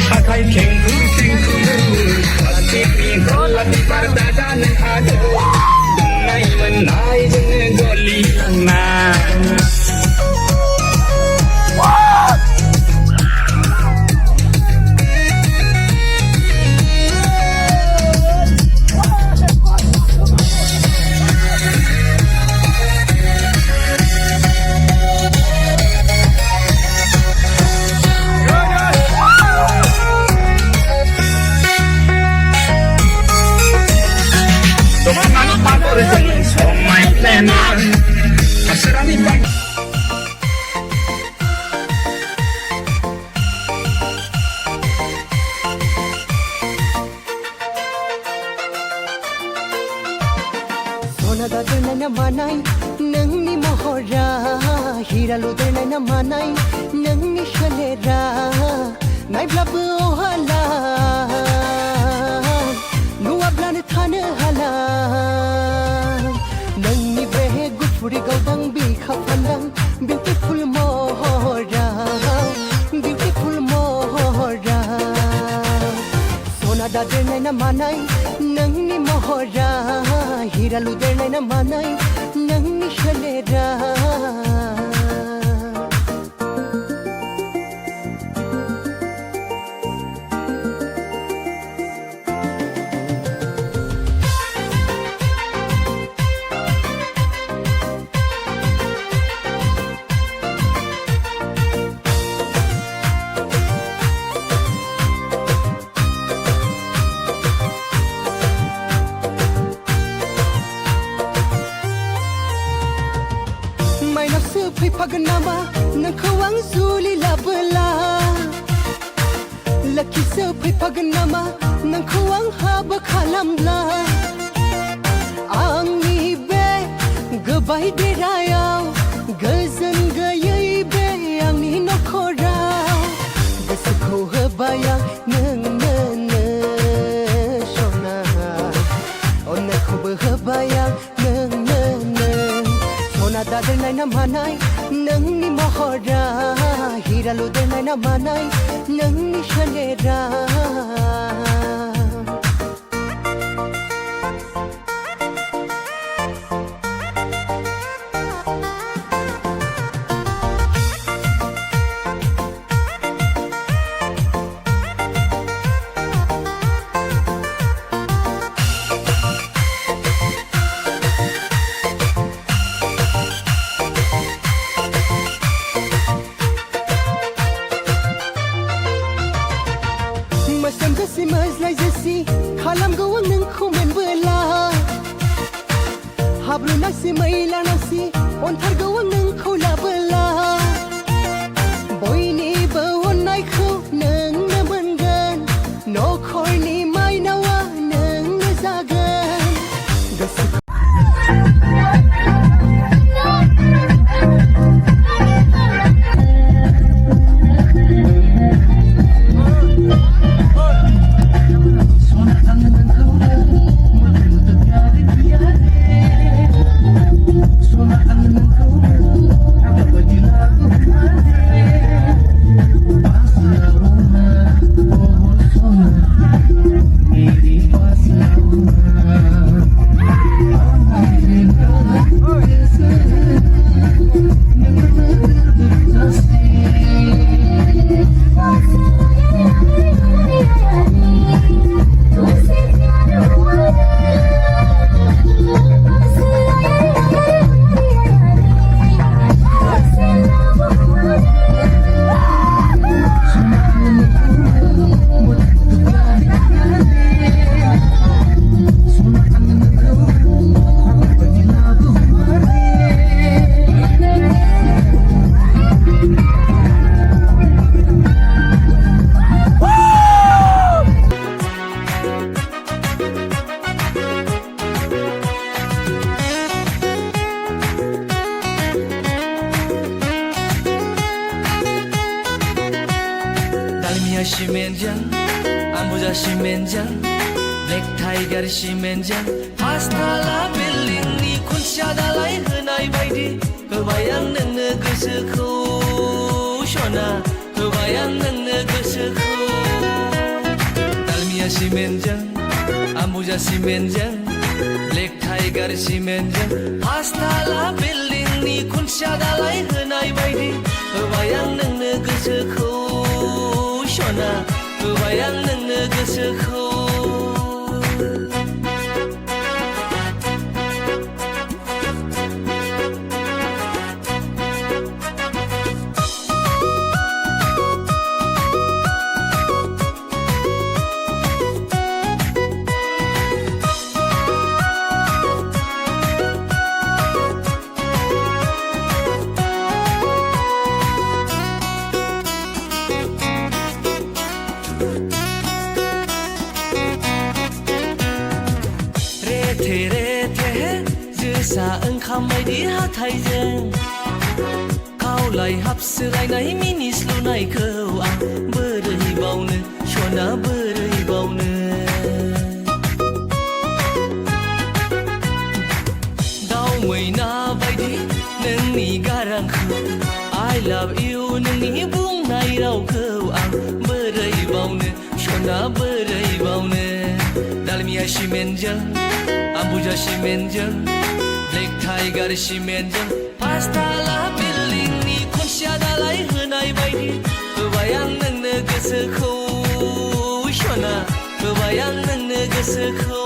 थाखाय खेंखु खेंखु प्लास्टिकनि गलानि पर्दा जानो हागौ दुंनाय मोननायजोंनो गलिलांना Sonada doonay na manay nangni mohora hiralo doonay na manay nangni shalera nai blabu ohala nuwa blan thane hala nangni behe gufuri gaudang bi khapandang beautiful mohora sonada doonay na manay nangni mohora hiralo doonay na manay nangni shalera Pagana nangkawang zuli labela laki se pagana nangkawang haba kalamla angni be gobai dirayaw gazan gayay be angni nokora gasako habaya nang shona onna khob habaya nang sonada doonay na manay nangni mohora hiralo doonay na manay nangni shalera Kalam gawang nang kumen bela hablu nasi maila nasi ontar gawang nang kula bela boy ni bawon nai khu nang namangan no khoi ni mai nawa nang nazagan 시멘장 안부자 시멘장 넥타이가리 시멘장 파스타라 빌링니 콘샤달라이 흔하이 바이디 그바양 능느 그스쿠 쇼나 그바양 능느 그스쿠 Dalmia सिमेन्टजों आम्बुजा सिमेन्टजों black tiger सिमेन्टजों पासताला बिल्डिंनि खुन्थिया दालाय होनाय बायदि होबाय आं नोंनो गोसोखौ सना होबाय आं नोंनो गोसोखौ रेथे रेथे जोसा ओंखाम बायदि हाथायजों खावलाय हाबसोलायनाय मिनिस्लुनायखौ आं बोरै बावनो सना बोरै बावनो दाउ मैना बायदि नोंनि गारांखौ I love you नोंनि बुंनाय रावखौ आं बोरै बावनो सना बोरै बावनो दालमिया सिमेन्टजों आम्बुजा सिमेन्टजों ब्लेक टाइगार सिमेन्टजों पासताला बिल्डिंनि खुन्थिया दालाय होनाय बायदि होबाय आं नोंनो गोसोखौ सना होबाय आं नोंनो गोसोखौ